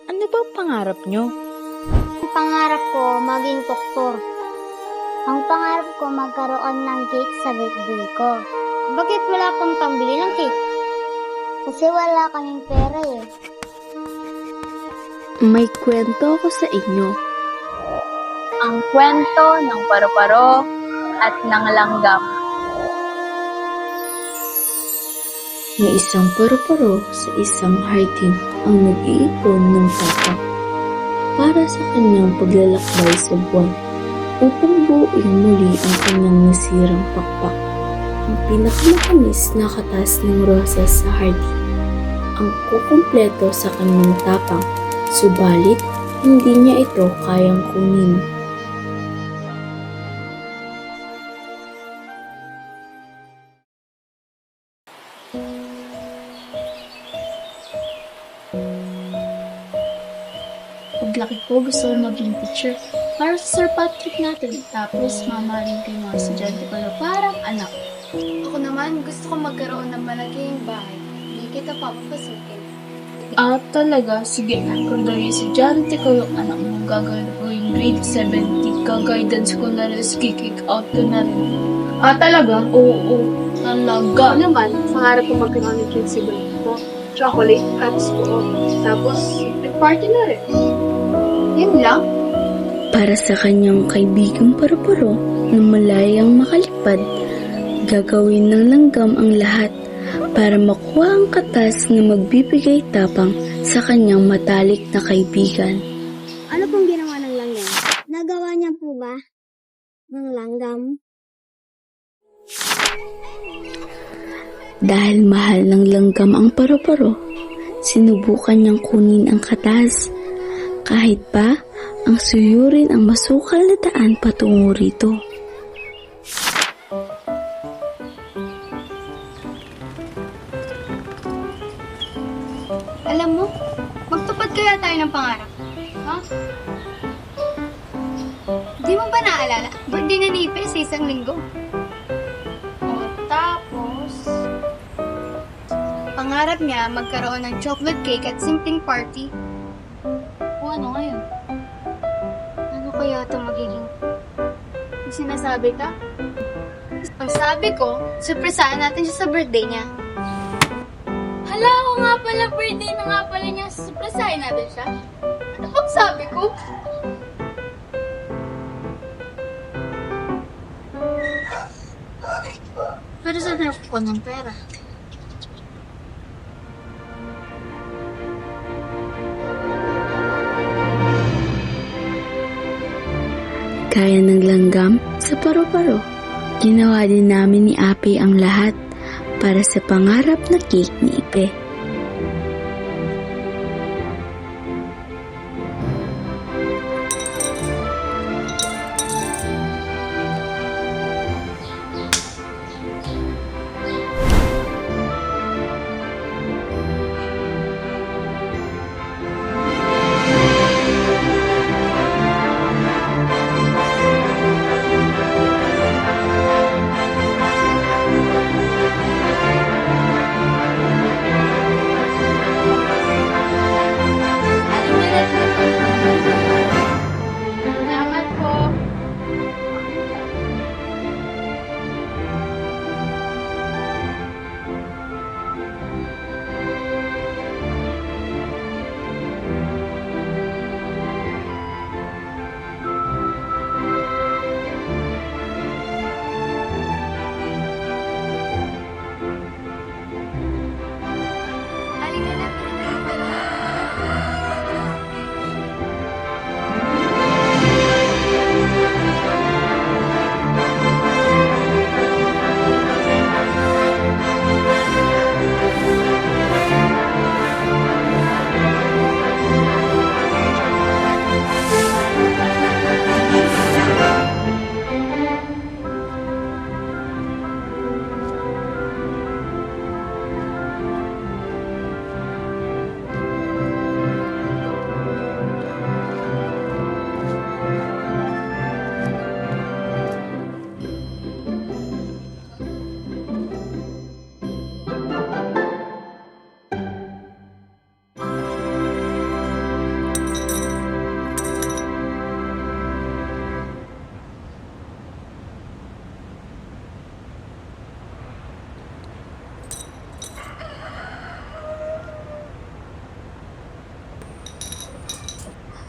Ano ba pangarap nyo? Ang pangarap ko, maging doktor. Ang pangarap ko, magkaroon ng cake sa birthday ko. Bakit wala pang pambili ng cake? Kasi wala kaming pera eh. May kwento ako sa inyo. Ang kwento ng paru-paro at ng langgam. May isang paru-paro sa isang hardin ang nag-iipon ng tapak para sa kanyang paglalakbay sa buwan upang buuin muli ang kanyang nasirang pakpak. Ang pinakamatamis na katas ng rosas sa hardin ang kukumpleto sa kanyang tapang, subalit hindi niya ito kayang kunin. Paglaki ko, gusto ko maging teacher para sa Sir Patrick natin. Tapos, mamahalin ko yung mga estudyante ko na parang anak. Ako naman, gusto ko magkaroon ng malaking bahay. Hindi kita papapasukin. Talaga? Sige, kung daw yung estudyante ko yung anak mo, gagawin ko yung grade 70, ka-guidance ko na rin, kick out ko na rin. Talaga? Oo, talaga. Ako naman, pangarap ko magkaroon ng cute sibling ko. Chocolate at school. Tapos, party na rin. Yun lang. Para sa kanyang kaibigang paru-paro na malayang makalipad, gagawin ng langgam ang lahat para makuha ang katas na magbibigay tapang sa kanyang matalik na kaibigan. Ano pong ginawa ng langgam? Nagawa niya po ba ng langgam? Dahil mahal ng langgam ang paru-paro, sinubukan niyang kunin ang katas. Kahit pa ang suyurin ang masukal na daan patungo rito. Alam mo, magtupad kaya tayo ng pangarap. Ha? Di mo ba naalala? Birthday na ni Ipe sa isang linggo. Tapos, pangarap niya magkaroon ng chocolate cake at simpleng party. Ano ngayon? Ano kaya ito magiging? May sinasabi ka? Ang sabi ko, surpresahan natin siya sa birthday niya. Hala, ako nga pala, birthday na nga pala niya, surpresahin natin siya. Ano pang sabi ko? Pero saan na ako ng pera? Kaya ng langgam sa paru-paro. Ginawa din namin ni Api ang lahat para sa pangarap na cake ni Ipe.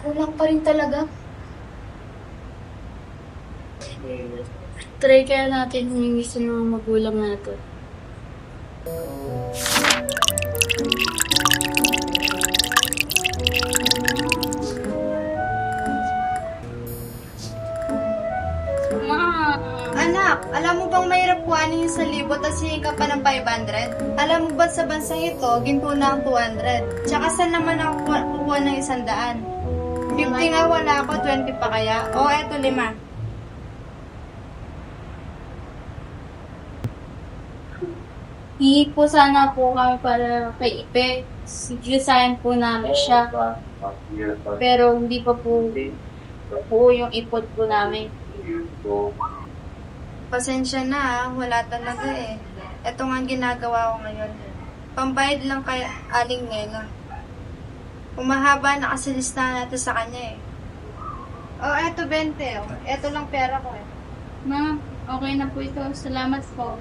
Kulang pa rin talaga. Try kaya natin humingi sa mga magulang natin. Ma! Anak, alam mo bang mahirap kuhanin yung 1,000 at hihingi ka pa ng 500? Alam mo ba sa bansang ito, ginto na ang 200? Tsaka saan naman ako kukuha ng 100? 50 nga wala ako, 20 pa kaya? O, eto 5. Hihi po sana po kami para kay Ipe. Sigilisayan po namin siya. Pero hindi pa po yung ipot po namin. Pasensya na wala talaga eh. Ito nga ang ginagawa ko ngayon. Pambayad lang kay Aling Nena. Umahaba na kasi listahan natin sa kanya eh. Oh, eto 20. Oh. Eto lang pera ko eh. Ma, okay na po ito. Salamat po.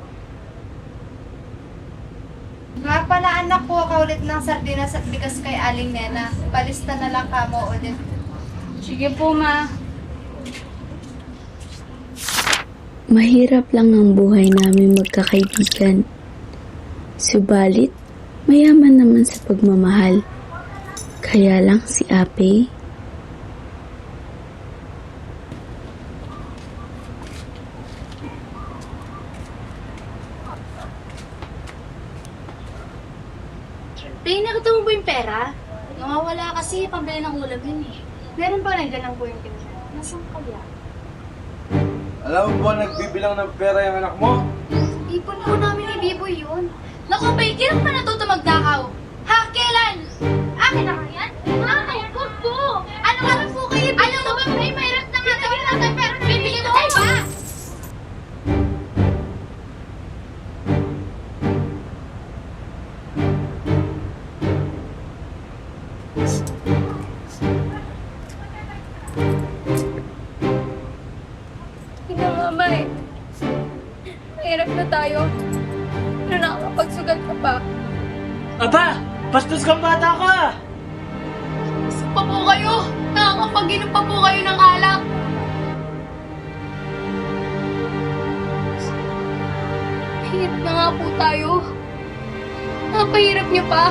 Nga pala anak ko ulit ng sardinas at bigas kay Aling Nena. Palista na lang kamo ulit. Sige po, ma. Mahirap lang ang buhay namin magkakaibigan. Subalit, mayaman naman sa pagmamahal. Kaya lang si Ape, Ray, nakita mo ba yung pera? Nawawala kasi pambili ng ulam yun eh. Meron ba nandiyan lang po yung pera? Nasaan kaya? Alam mo ba nagbibilang ng pera yung anak mo? Ipon po namin ni Biboy yun. Naku, Bay, kailan pa natuto magdakaw? Ha? Kailan? Akin na yan? Ay, huwag po! Ano ka lang po kayo? Ano ba, Bay? Mayroon na nga tayo natin, pero bibigyan mo tayo ba? Ikaw nga ba eh. Mahirap na tayo. Ano nakakapagsugal ka pa? Aba! Bastos kang bata ka! Gusto pa po kayo. Nakakapag-inom pa po kayo ng alak. Hirap na nga po tayo. Napahirap niyo pa.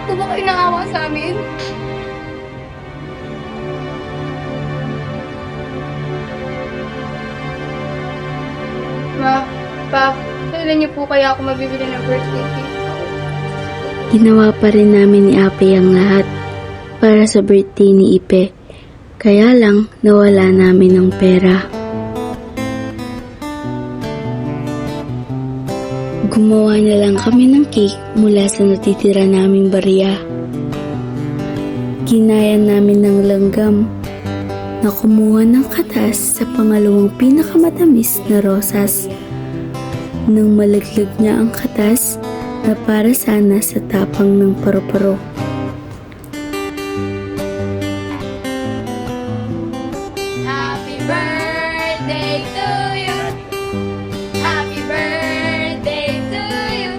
Ito ba kayo naawa sa amin? Pa, kailan niyo po kaya ako mabibili ng birthday cake? ginawa pa rin namin ni Ape ang lahat para sa birthday ni Ipe. Kaya lang nawala namin ng pera. Gumawa na lang kami ng cake mula sa natitira naming barya. Ginayan namin ng langgam na kumuha ng katas sa pangalawang pinakamatamis na rosas. Nang malaglag niya ang katas na para sana sa tapang ng paru-paro. Happy birthday to you. Happy birthday to you.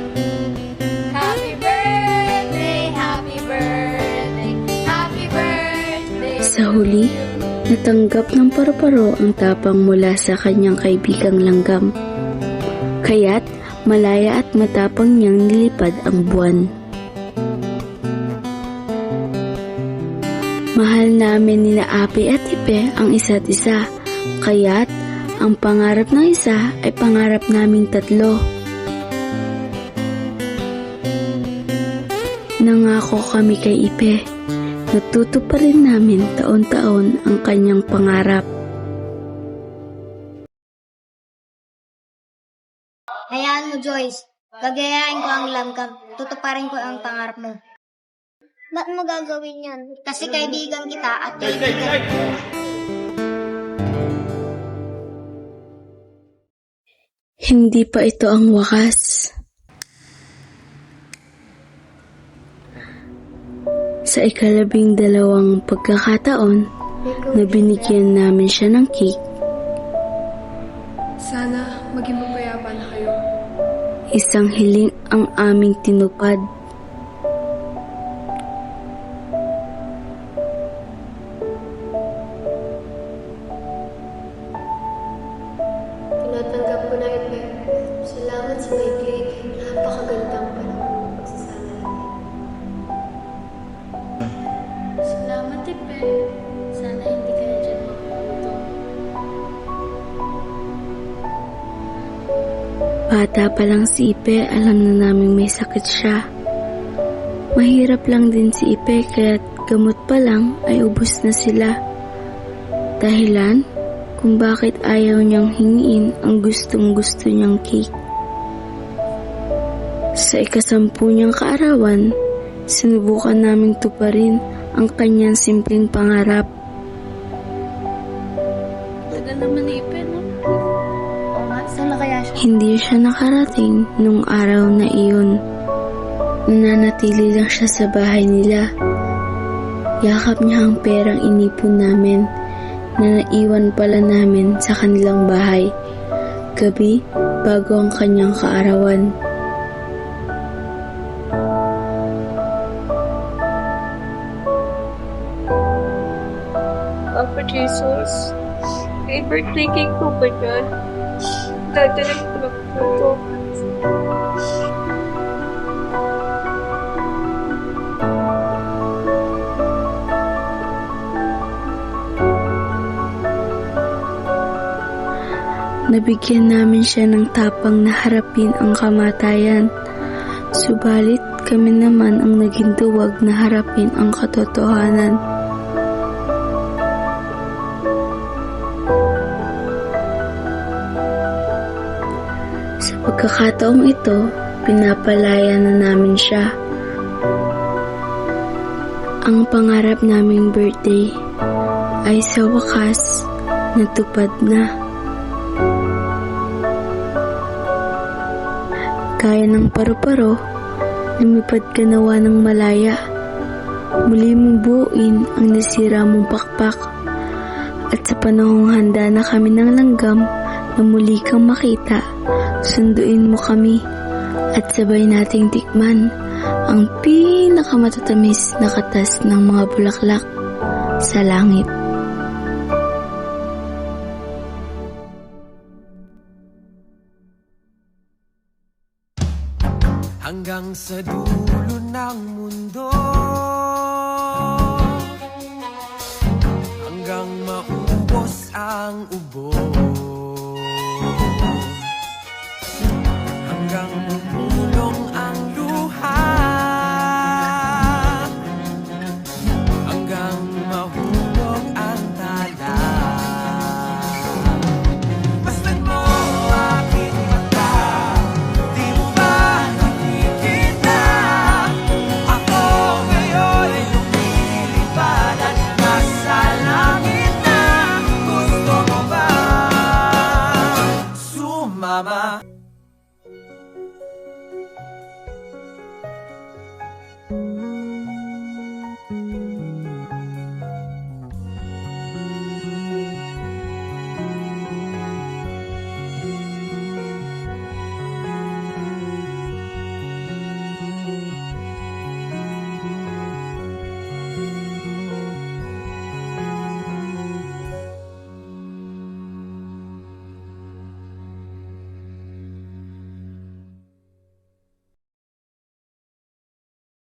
Happy birthday, happy birthday, happy birthday. Sa huli, natanggap ng paru-paro ang tapang mula sa kanyang kaibigang langgam. Kaya't malaya at matapang niyang nilipad ang buwan. Mahal namin ni Ape at Ipe ang isa't isa, kaya't ang pangarap ng isa ay pangarap naming tatlo. Nangako kami kay Ipe, natutuparin namin taon-taon ang kanyang pangarap. Hayaan mo, Joyce. Gagayahin ko ang langgam. Tutuparin ko ang pangarap mo. Ba't mo gagawin yan? Kasi kaibigan kita at kaibigan ko. Hindi pa ito ang wakas. Sa ika-12 pagkakataon na binigyan namin siya ng cake, Sana maging mapayaban na kayo. isang hiling ang aming tinupad. bata pa lang si Ipe, alam na namin may sakit siya. Mahirap lang din si Ipe kaya't gamot pa lang ay ubos na sila. Dahilan kung bakit ayaw niyang hingiin ang gustong gusto niyang cake. Sa ika-10 niyang kaarawan, sinubukan naming tuparin ang kanyang simpleng pangarap. Tagal naman ni Ipe, no? Oo nga, saan na kaya siya? Hindi siya nakarating nung araw na iyon. Nananatili lang siya sa bahay nila. Yakap niya ang perang inipon namin na naiwan pala namin sa kanilang bahay gabi bago ang kanyang kaarawan. Papa Jesus, may birthday cake po ba dyan? Dadalhin ko lang po ito. Nabigyan namin siya ng tapang na harapin ang kamatayan. Subalit kami naman ang naging duwag na harapin ang katotohanan. Sa pagkakataong ito, pinapalaya na namin siya. Ang pangarap naming birthday ay sa wakas natupad na. Kaya ng paru-paro, lumipad ka nawa ng malaya. Muli mong buuin ang nasira mong pakpak. At sa panahong handa na kami ng langgam na muli kang makita, sunduin mo kami at sabay nating tikman ang pinakamatatamis na katas ng mga bulaklak sa langit. Hanggang sa dulo ng mundo, hanggang maubos ang ubo.